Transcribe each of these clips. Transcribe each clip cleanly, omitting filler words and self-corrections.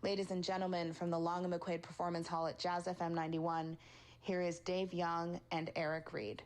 Ladies and gentlemen, from the Long McQuade Performance Hall at JAZZ.FM91, here is Dave Young and Eric Reed.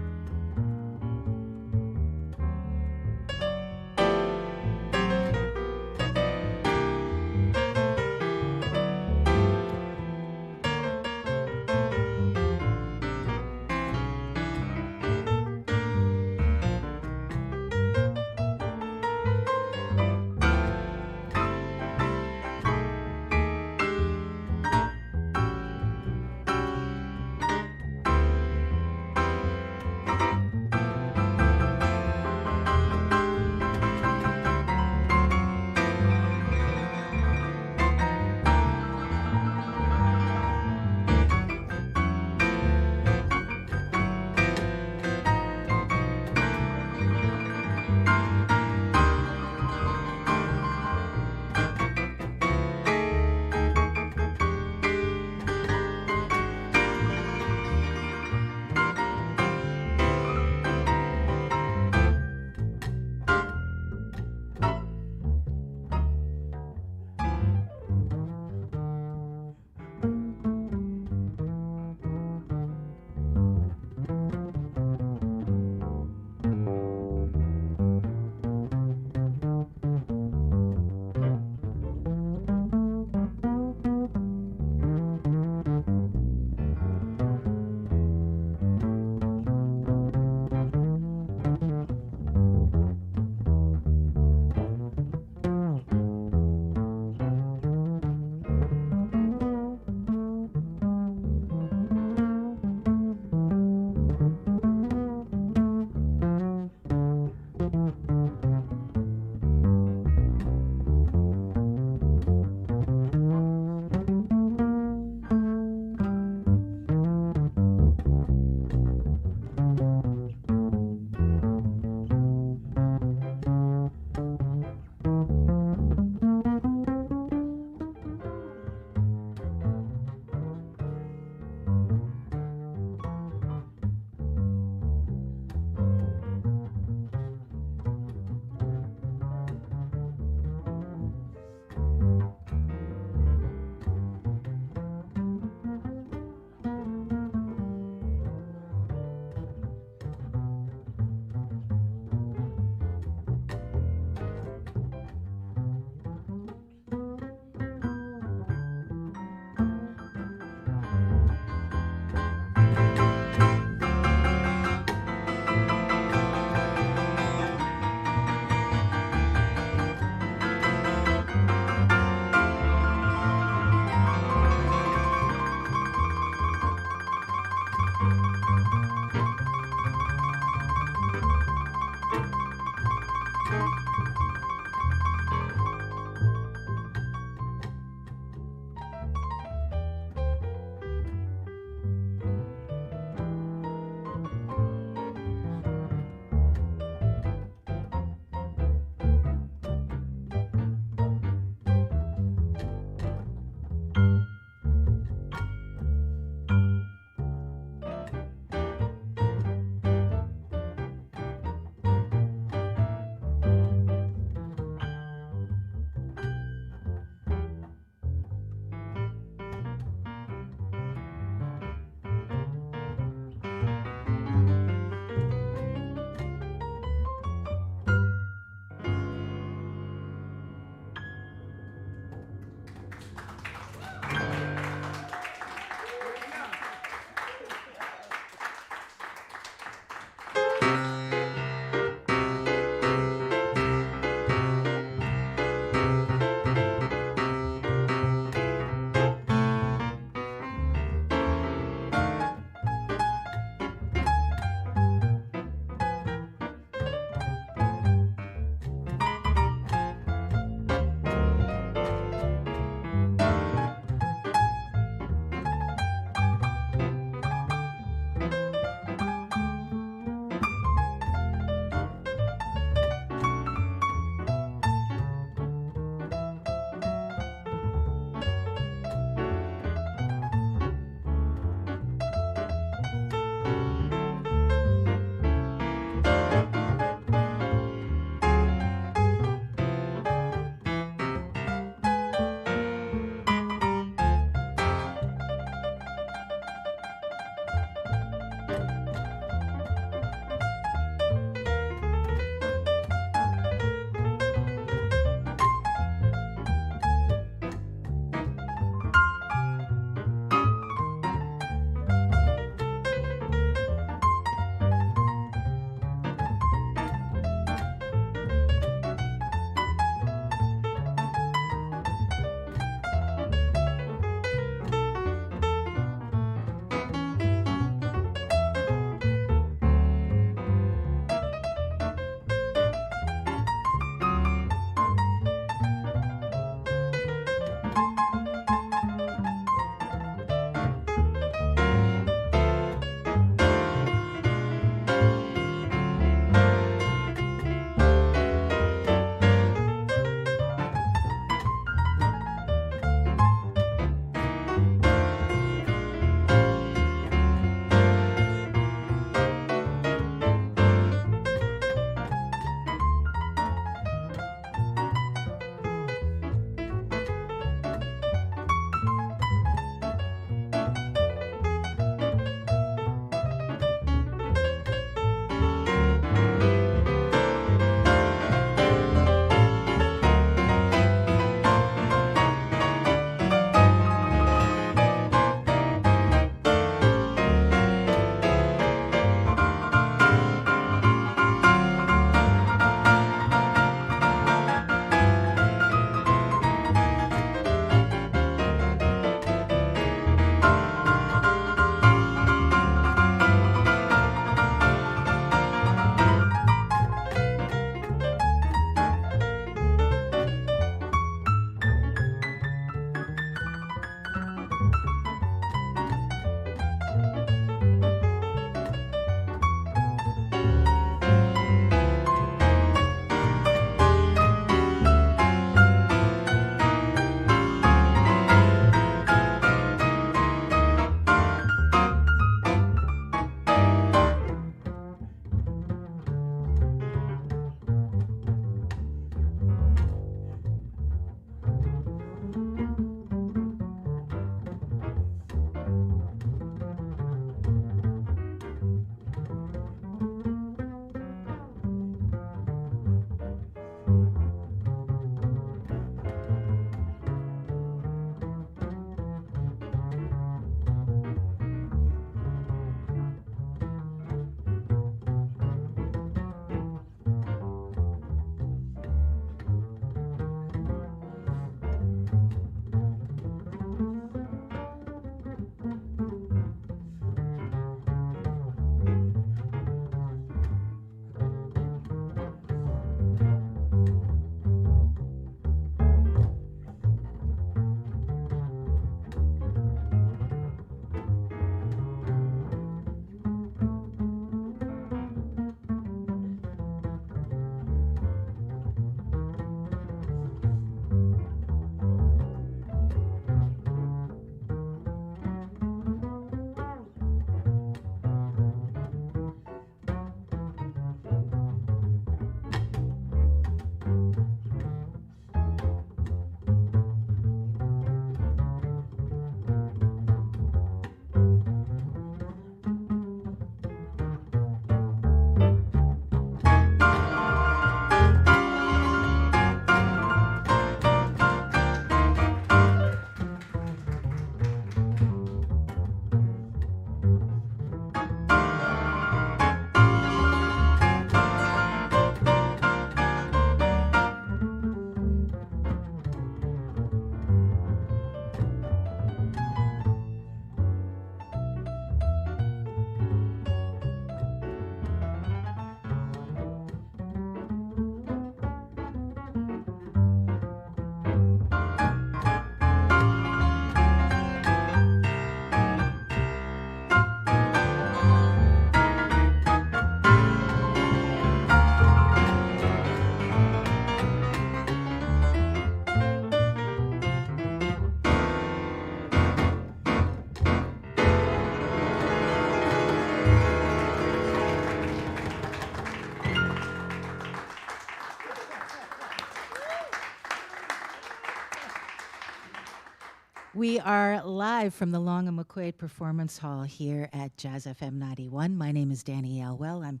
We are live from the Long McQuade Performance Hall here at Jazz FM 91. My name is Dani Elwell. I'm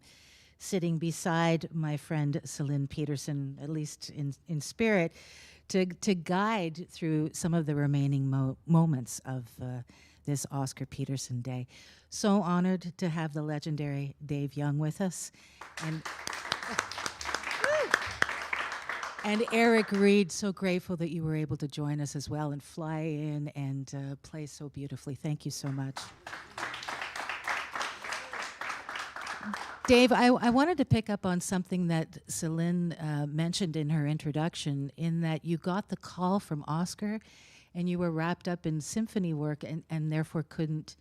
sitting beside my friend Céline Peterson, at least in spirit, to guide through some of the remaining moments of this Oscar Peterson Day. So honored to have the legendary Dave Young with us. And Eric Reed, so grateful that you were able to join us as well and fly in and play so beautifully. Thank you so much. Dave, I wanted to pick up on something that Céline mentioned in her introduction, in that you got the call from Oscar and you were wrapped up in symphony work and therefore couldn't,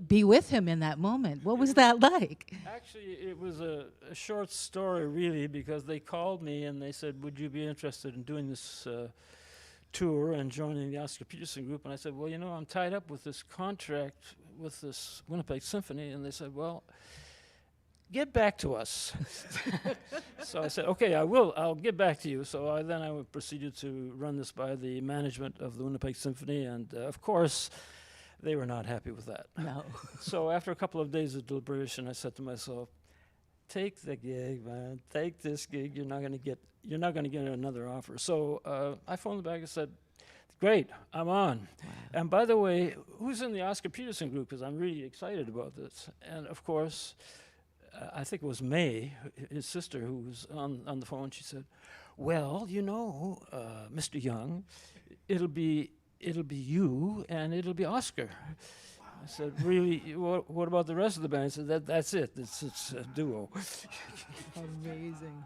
be with him in that moment. What was that like? Actually, it was a short story, really, because they called me and they said, would you be interested in doing this tour and joining the Oscar Peterson group? And I said, well, I'm tied up with this contract with this Winnipeg Symphony. And they said, well, get back to us. So I said, okay, I will. I'll get back to you. So I proceeded to run this by the management of the Winnipeg Symphony. And, of course, they were not happy with that. No. So after a couple of days of deliberation, I said to myself, take the gig, man. Take this gig. You're not going to get another offer. So I phoned back and said, great, I'm on. Wow. And by the way, who's in the Oscar Peterson group? Because I'm really excited about this. And of course, I think it was May, his sister, who was on the phone. She said, well, Mr. Young, it'll be you and it'll be Oscar. Wow. I said, really, what about the rest of the band? I said, that's it. It's a duo. Amazing.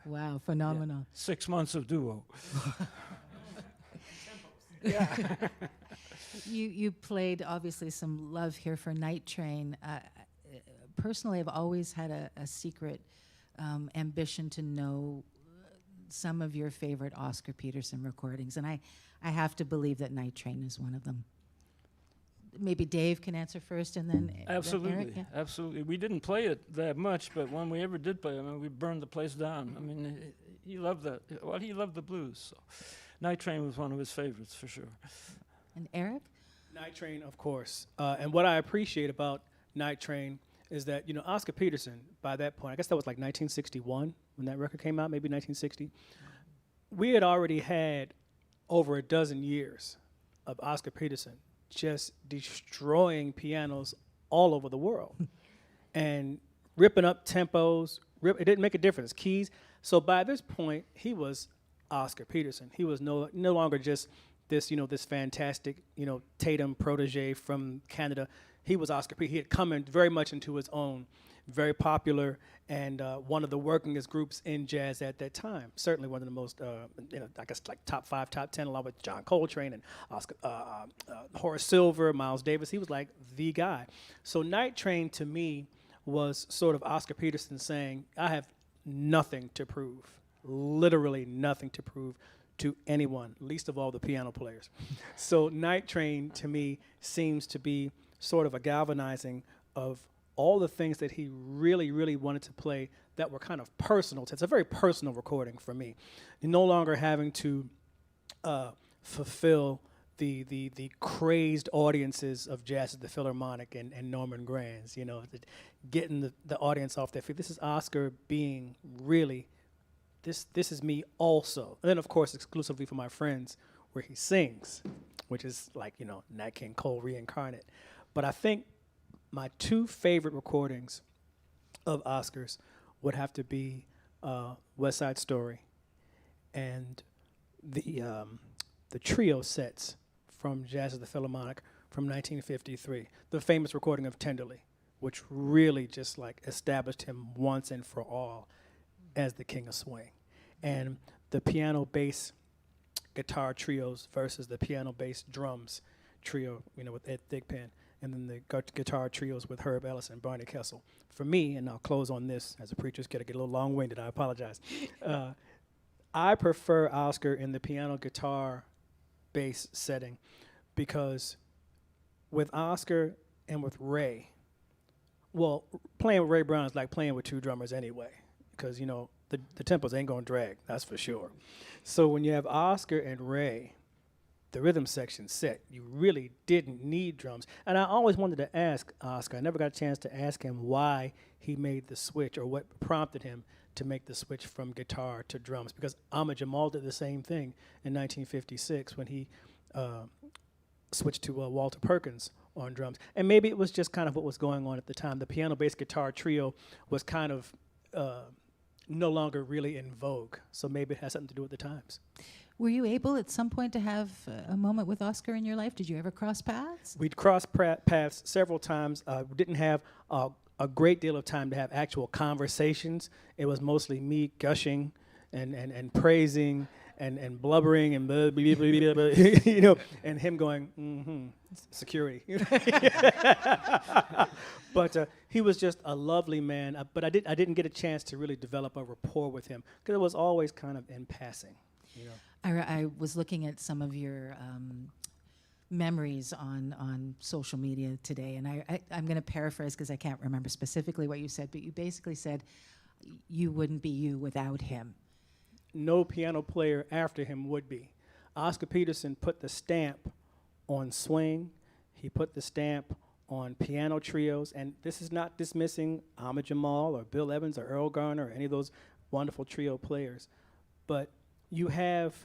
Wow, phenomenal. Yeah, 6 months of duo. Yeah. You played, obviously, some love here for Night Train. Personally, I've always had a secret ambition to know some of your favorite Oscar Peterson recordings, and I have to believe that Night Train is one of them. Maybe Dave can answer first, and then absolutely, Eric, yeah? Absolutely. We didn't play it that much, but when we ever did play it, we burned the place down. He loved that. Well, he loved the blues. So Night Train was one of his favorites for sure. And Eric? Night Train, of course. And what I appreciate about Night Train is that Oscar Peterson, by that point, I guess that was like 1961 when that record came out, maybe 1960. We had already had over a dozen years of Oscar Peterson just destroying pianos all over the world and ripping up tempos. It didn't make a difference, keys. So by this point, he was Oscar Peterson. He was no longer just this, this fantastic, Tatum protege from Canada. He was Oscar Peterson. He had come in very much into his own, very popular, and one of the workingest groups in jazz at that time. Certainly one of the most, I guess like top 5, top 10, along with John Coltrane and Oscar, Horace Silver, Miles Davis. He was like the guy. So Night Train to me was sort of Oscar Peterson saying, I have nothing to prove, literally nothing to prove to anyone, least of all the piano players. So Night Train to me seems to be sort of a galvanizing of all the things that he really, really wanted to play that were kind of personal. It's a very personal recording for me. You're no longer having to fulfill the crazed audiences of Jazz at the Philharmonic and Norman Granz, getting the audience off their feet. This is Oscar being really, this is me also. And then, of course, exclusively for my friends, where he sings, which is like, Nat King Cole reincarnate. But I think my two favorite recordings of Oscar's would have to be West Side Story and the trio sets from Jazz at the Philharmonic from 1953, the famous recording of Tenderly, which really just like established him once and for all as the king of swing. And the piano bass guitar trios versus the piano bass drums trio, with Ed Thigpen, and then the guitar trios with Herb Ellis and Barney Kessel. For me, and I'll close on this, as a preacher's get a little long-winded, I apologize. I prefer Oscar in the piano guitar bass setting because with Oscar and with Ray, well, playing with Ray Brown is like playing with two drummers anyway, because, the tempos ain't going to drag, that's for sure. So when you have Oscar and Ray the rhythm section set. You really didn't need drums. And I always wanted to ask Oscar, I never got a chance to ask him why he made the switch or what prompted him to make the switch from guitar to drums, because Ahmad Jamal did the same thing in 1956 when he switched to Walter Perkins on drums. And maybe it was just kind of what was going on at the time. The piano, bass, guitar trio was kind of no longer really in vogue. So maybe it has something to do with the times. Were you able at some point to have a moment with Oscar in your life? Did you ever cross paths? We'd crossed paths several times. We didn't have a great deal of time to have actual conversations. It was mostly me gushing and praising and blubbering and blah, blah, blah, blah, blah, you know, and him going, security. But he was just a lovely man. But I didn't get a chance to really develop a rapport with him because it was always kind of in passing, you know. I was looking at some of your memories on social media today, and I'm going to paraphrase because I can't remember specifically what you said, but you basically said you wouldn't be you without him. No piano player after him would be. Oscar Peterson put the stamp on swing. He put the stamp on piano trios, and this is not dismissing Ahmad Jamal or Bill Evans or Earl Garner or any of those wonderful trio players, but you have,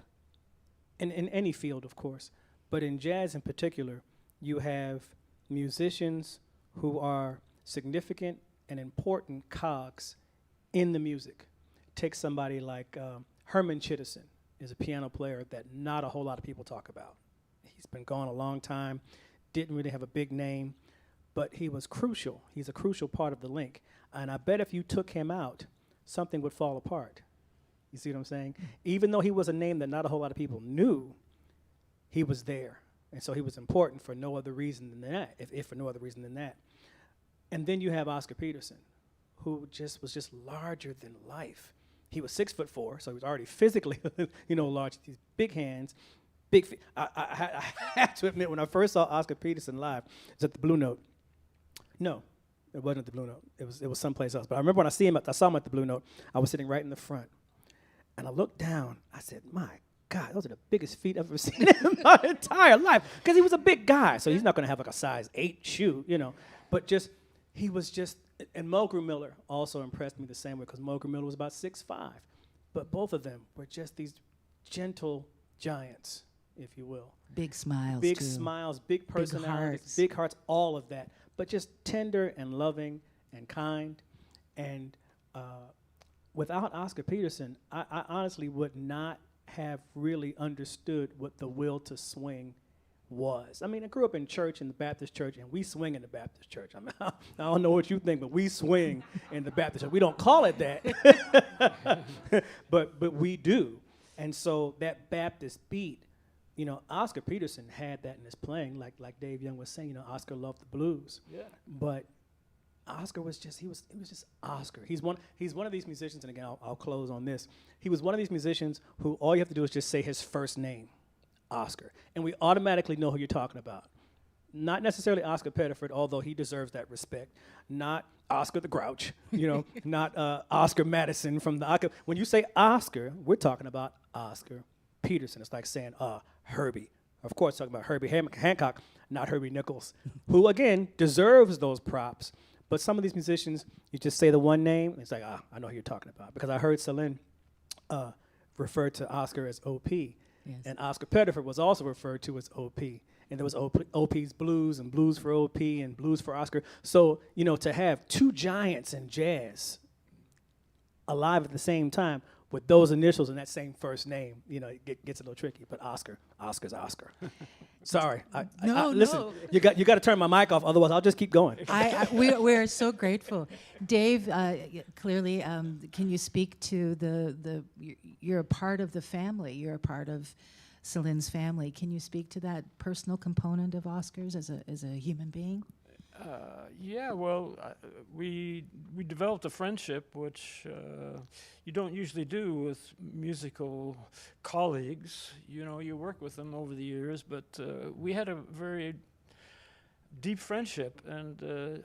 in any field, of course, but in jazz in particular, you have musicians who are significant and important cogs in the music. Take somebody like Herman Chittison is a piano player that not a whole lot of people talk about. He's been gone a long time, didn't really have a big name, but he was crucial. He's a crucial part of the link. And I bet if you took him out, something would fall apart. You see what I'm saying? Even though he was a name that not a whole lot of people knew, he was there. And so he was important for no other reason than that, if for no other reason than that. And then you have Oscar Peterson, who was just larger than life. He was 6'4", so he was already physically, large. These big hands, big feet. I have to admit, when I first saw Oscar Peterson live, it was at the Blue Note. No, it wasn't at the Blue Note. It was someplace else. But I remember when I saw him at the Blue Note, I was sitting right in the front. And I looked down. I said, my God, those are the biggest feet I've ever seen in my entire life. Because he was a big guy, so he's not going to have like a size 8 shoe, But he was just, and Mulgrew Miller also impressed me the same way, because Mulgrew Miller was about 6'5". But both of them were just these gentle giants, if you will. Big smiles, Big too. Smiles, big personalities, big hearts, all of that. But just tender and loving and kind. And without Oscar Peterson, I honestly would not have really understood what the will to swing was. I mean, I grew up in church, in the Baptist church, and we swing in the Baptist church. I mean, I don't know what you think, but we swing in the Baptist church. We don't call it that, but we do. And so that Baptist beat, Oscar Peterson had that in his playing, like Dave Young was saying. Oscar loved the blues. Yeah. But Oscar was just Oscar. He's one of these musicians, and again, I'll close on this. He was one of these musicians who all you have to do is just say his first name, Oscar, and we automatically know who you're talking about. Not necessarily Oscar Pettiford, although he deserves that respect. Not Oscar the Grouch, not Oscar Madison from the. When you say Oscar, we're talking about Oscar Peterson. It's like saying Herbie. Of course, talking about Herbie Hancock, not Herbie Nichols, who again deserves those props. But some of these musicians, you just say the one name, and it's like, I know who you're talking about. Because I heard Céline refer to Oscar as O.P., yes. And Oscar Pettiford was also referred to as O.P., and there was O.P.'s Blues and Blues for O.P. and Blues for Oscar. So, to have two giants in jazz alive at the same time with those initials and that same first name, it gets a little tricky. But Oscar's Oscar. Sorry. Listen, no. You got to turn my mic off, otherwise I'll just keep going. We're so grateful. Dave, clearly, can you speak to you're a part of the family. You're a part of Céline's family. Can you speak to that personal component of Oscar's as a human being? Yeah, well, we developed a friendship, which you don't usually do with musical colleagues. You work with them over the years, but we had a very deep friendship, and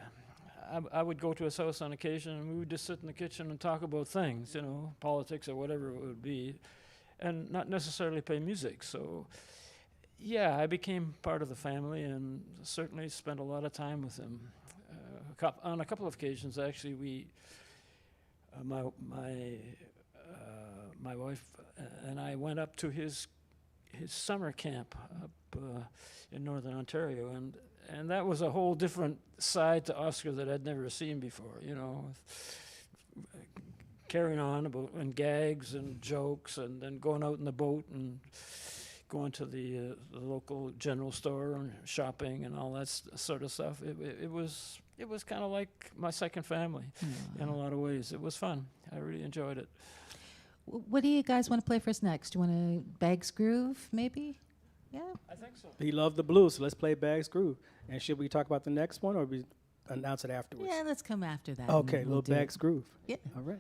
I would go to his house on occasion, and we would just sit in the kitchen and talk about things, politics or whatever it would be, and not necessarily play music. So Yeah, I became part of the family and certainly spent a lot of time with him. On a couple of occasions, actually, my wife and I went up to his summer camp up in northern Ontario, and that was a whole different side to Oscar that I'd never seen before. You know, carrying on and gags and jokes, and then going out in the boat and going to the local general store and shopping and all that sort of stuff. It was kind of like my second family in a lot of ways. It was fun. I really enjoyed it. What do you guys want to play for us next? Do you want to Bags Groove, maybe? Yeah. I think so. He loved the blues, so let's play Bags Groove. And should we talk about the next one, or we announce it afterwards? Yeah, let's come after that. Okay, and little do it. Bags Groove. Yeah. All right.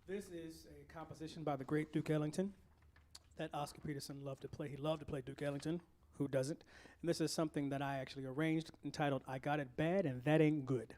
This is a composition by the great Duke Ellington that Oscar Peterson loved to play. He loved to play Duke Ellington. Who doesn't? And this is something that I actually arranged entitled I Got It Bad and That Ain't Good.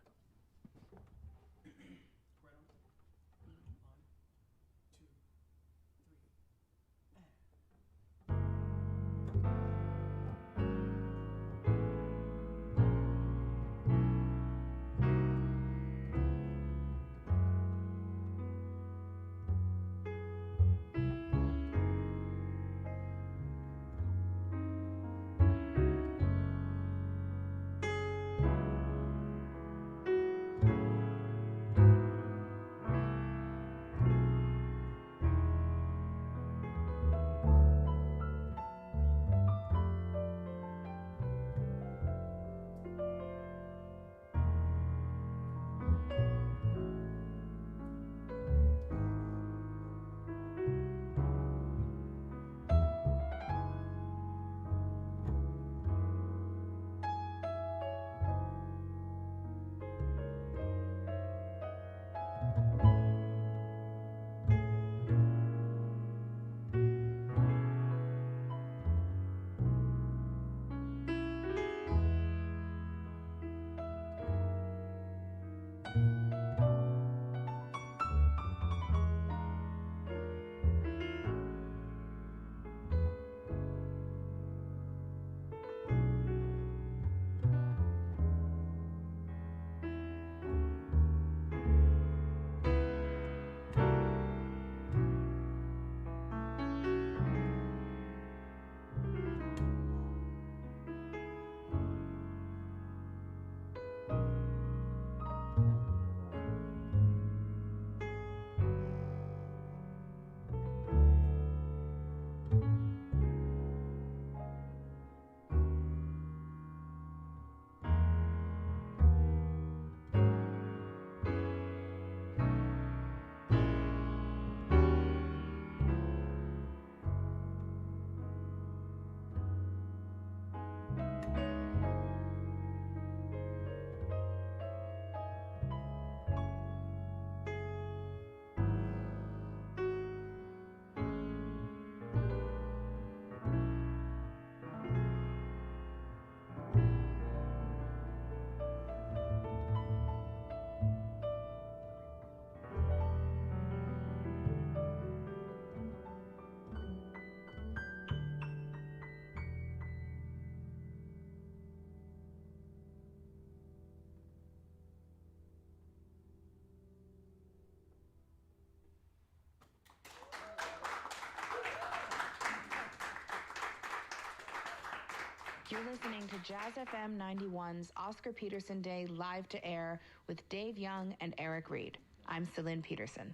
You're listening to Jazz FM 91's Oscar Peterson Day live to air with Dave Young and Eric Reed. I'm Céline Peterson.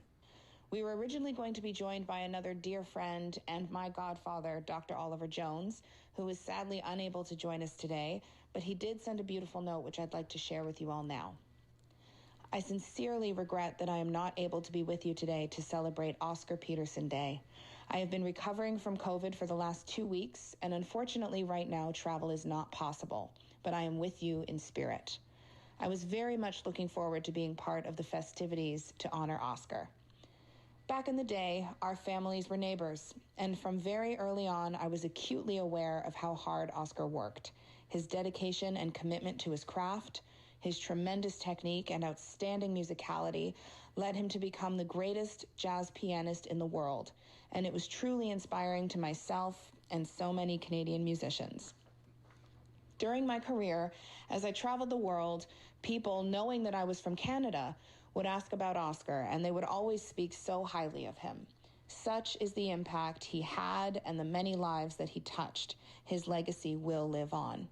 We were originally going to be joined by another dear friend and my godfather, Dr. Oliver Jones, who is sadly unable to join us today, but he did send a beautiful note which I'd like to share with you all now. I sincerely regret that I am not able to be with you today to celebrate Oscar Peterson Day. I have been recovering from COVID for the last 2 weeks, and unfortunately right now travel is not possible, but I am with you in spirit. I was very much looking forward to being part of the festivities to honor Oscar. Back in the day, our families were neighbors, and from very early on, I was acutely aware of how hard Oscar worked, his dedication and commitment to his craft, his tremendous technique and outstanding musicality led him to become the greatest jazz pianist in the world, and it was truly inspiring to myself and so many Canadian musicians. During my career, as I traveled the world, people, knowing that I was from Canada, would ask about Oscar, and they would always speak so highly of him. Such is the impact he had and the many lives that he touched. His legacy will live on.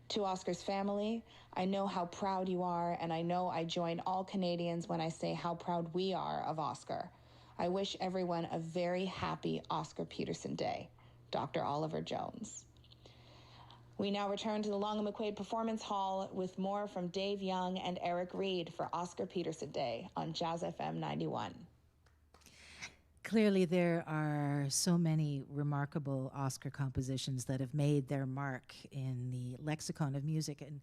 To Oscar's family, I know how proud you are, and I know I join all Canadians when I say how proud we are of Oscar. I wish everyone a very happy Oscar Peterson Day. Dr. Oliver Jones. We now return to the Long McQuade Performance Hall with more from Dave Young and Eric Reed for Oscar Peterson Day on Jazz FM 91. Clearly, there are so many remarkable Oscar compositions that have made their mark in the lexicon of music, and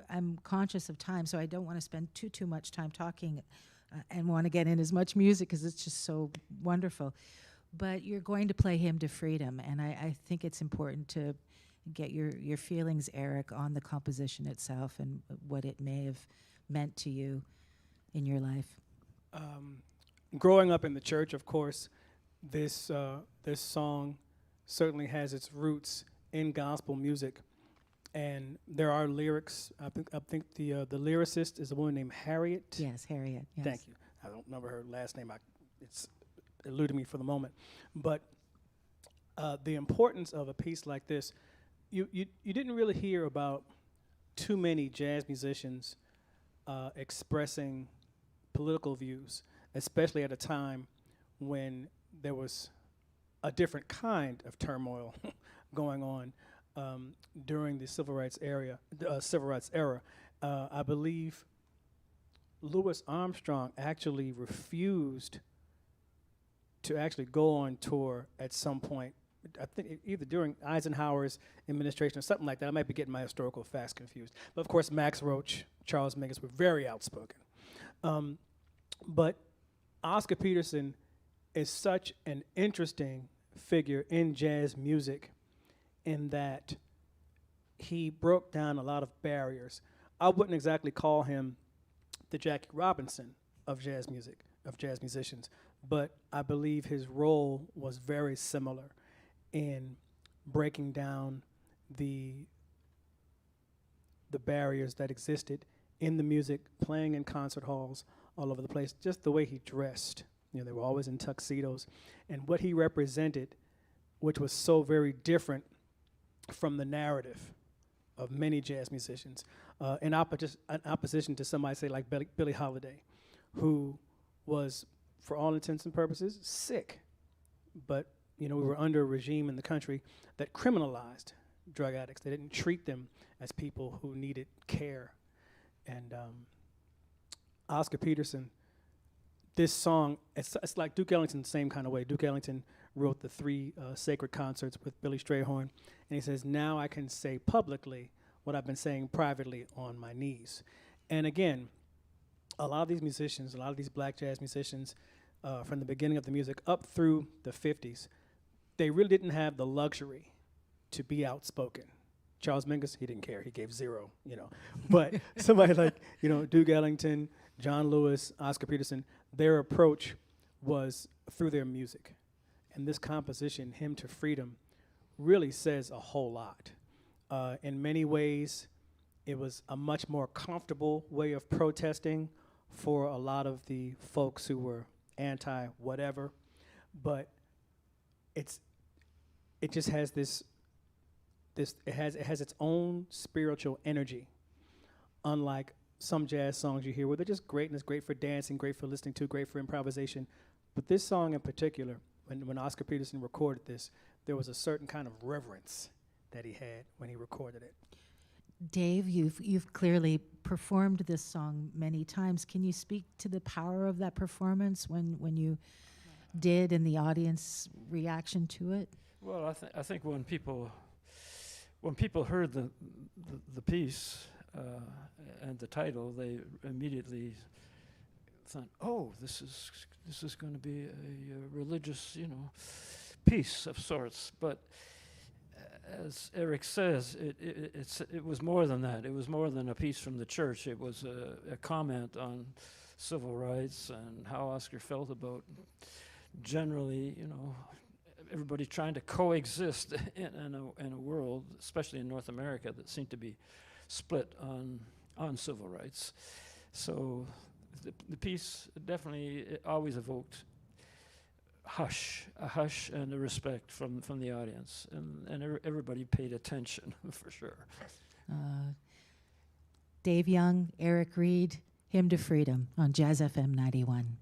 I'm conscious of time, so I don't want to spend too much time talking and want to get in as much music because it's just so wonderful. But you're going to play Hymn to Freedom, and I think it's important to get your feelings, Eric, on the composition itself and what it may have meant to you in your life. Growing up in the church, of course, this song certainly has its roots in gospel music, and there are lyrics. I think the lyricist is a woman named Harriet. Yes, Harriet. Yes. Thank you. I don't remember her last name. It's eluded me for the moment. But the importance of a piece like this, you didn't really hear about too many jazz musicians expressing political views, especially at a time when there was a different kind of turmoil going on during the civil rights era. I believe Louis Armstrong actually refused to actually go on tour at some point. I think either during Eisenhower's administration or something like that. I might be getting my historical facts confused. But of course, Max Roach, Charles Mingus were very outspoken. But Oscar Peterson is such an interesting figure in jazz music in that he broke down a lot of barriers. I wouldn't exactly call him the Jackie Robinson of jazz music, of jazz musicians, but I believe his role was very similar in breaking down the barriers that existed in the music, playing in concert halls all over the place, just the way he dressed. You know, they were always in tuxedos. And what he represented, which was so very different from the narrative of many jazz musicians, in opposition to somebody, say, like Billie Holiday, who was, for all intents and purposes, sick. But, you know, we were under a regime in the country that criminalized drug addicts. They didn't treat them as people who needed care. And Oscar Peterson, this song, it's like Duke Ellington, the same kind of way. Duke Ellington wrote the 3 sacred concerts with Billy Strayhorn, and he says, now I can say publicly what I've been saying privately on my knees. And again, a lot of these musicians, a lot of these black jazz musicians, from the beginning of the music up through the 50s, they really didn't have the luxury to be outspoken. Charles Mingus, he didn't care. He gave 0, you know. But somebody like, you know, Duke Ellington, John Lewis, Oscar Peterson, their approach was through their music. And this composition, Hymn to Freedom, really says a whole lot. In many ways, it was a much more comfortable way of protesting for a lot of the folks who were anti-whatever. But it just has it has its own spiritual energy, unlike some jazz songs you hear where they're just great, and it's great for dancing, great for listening to, great for improvisation. But this song in particular, when Oscar Peterson recorded this, there was a certain kind of reverence that he had when he recorded it. Dave, you've clearly performed this song many times. Can you speak to the power of that performance when you did, and the audience reaction to it? Well, I think when people heard the piece and the title, they immediately thought, "Oh, this is going to be a religious, you know, piece of sorts." But as Eric says, it was more than that. It was more than a piece from the church. It was a comment on civil rights and how Oscar felt about generally, you know, everybody trying to coexist in a world, especially in North America, that seemed to be split on civil rights. So the piece definitely always evoked a hush and a respect from the audience, and everybody paid attention for sure. Dave Young, Eric Reed, Hymn to Freedom on Jazz FM 91.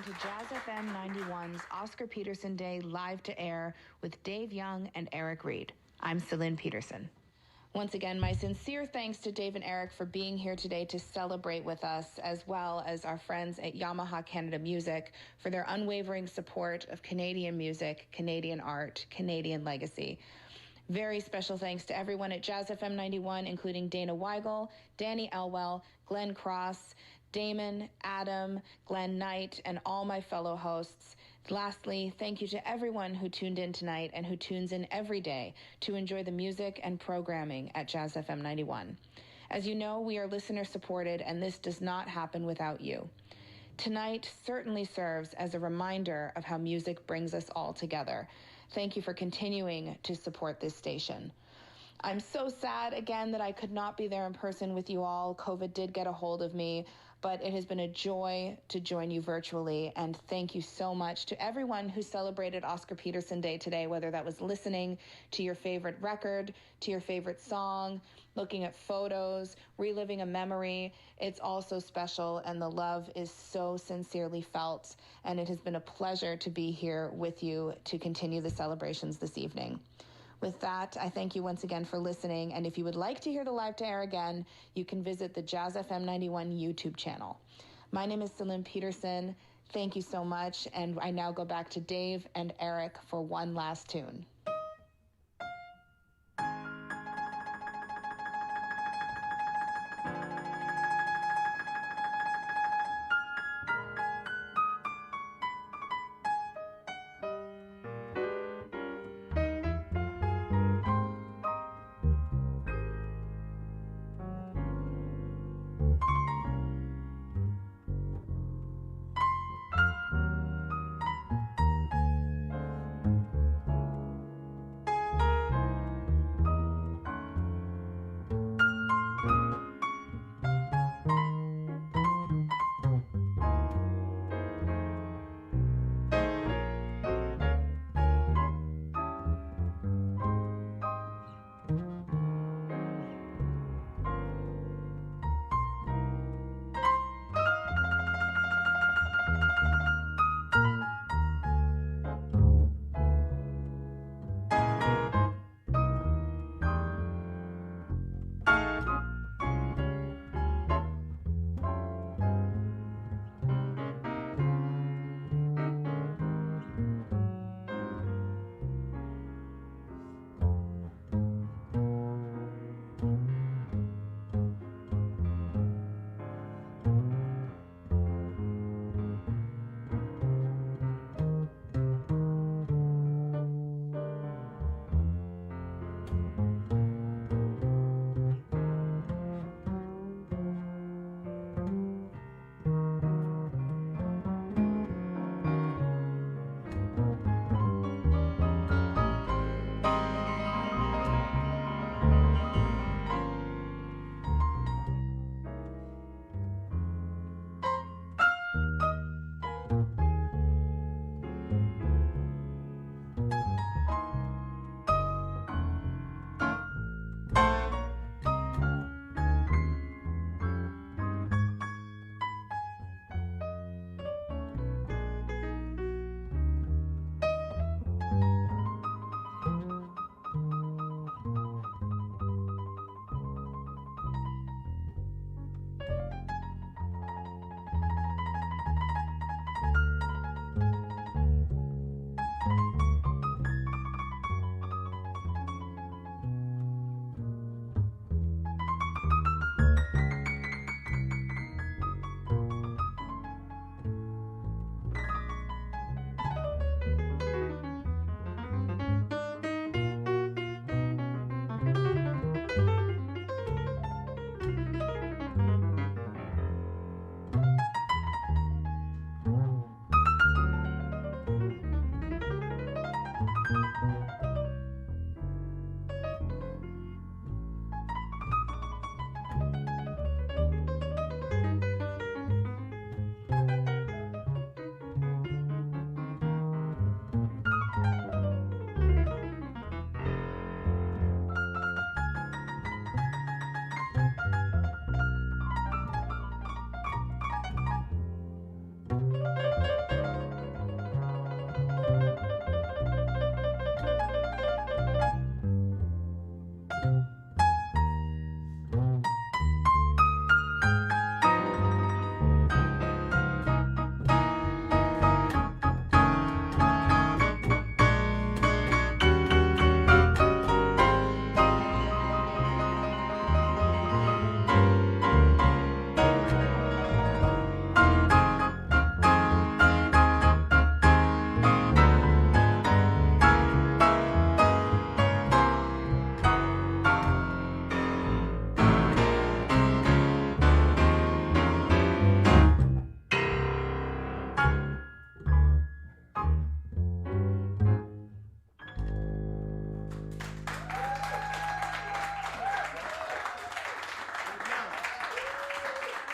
To JAZZ.FM91's Oscar Peterson Day live to air with Dave Young and Eric Reed. I'm Céline Peterson. Once again, my sincere thanks to Dave and Eric for being here today to celebrate with us, as well as our friends at Yamaha Canada Music for their unwavering support of Canadian music, Canadian art, Canadian legacy. Very special thanks to everyone at JAZZ.FM91, including Dana Weigel, Dani Elwell, Glenn Cross, Damon, Adam, Glenn Knight, and all my fellow hosts. Lastly, thank you to everyone who tuned in tonight and who tunes in every day to enjoy the music and programming at JAZZ.FM91. As you know, we are listener supported, and this does not happen without you. Tonight certainly serves as a reminder of how music brings us all together. Thank you for continuing to support this station. I'm so sad again that I could not be there in person with you all. COVID did get a hold of me, but it has been a joy to join you virtually. And thank you so much to everyone who celebrated Oscar Peterson Day today, whether that was listening to your favorite record, to your favorite song, looking at photos, reliving a memory. It's all so special, and the love is so sincerely felt. And it has been a pleasure to be here with you to continue the celebrations this evening. With that, I thank you once again for listening, and if you would like to hear the live to air again, you can visit the JAZZ.FM91 YouTube channel. My name is Céline Peterson. Thank you so much, and I now go back to Dave and Eric for one last tune.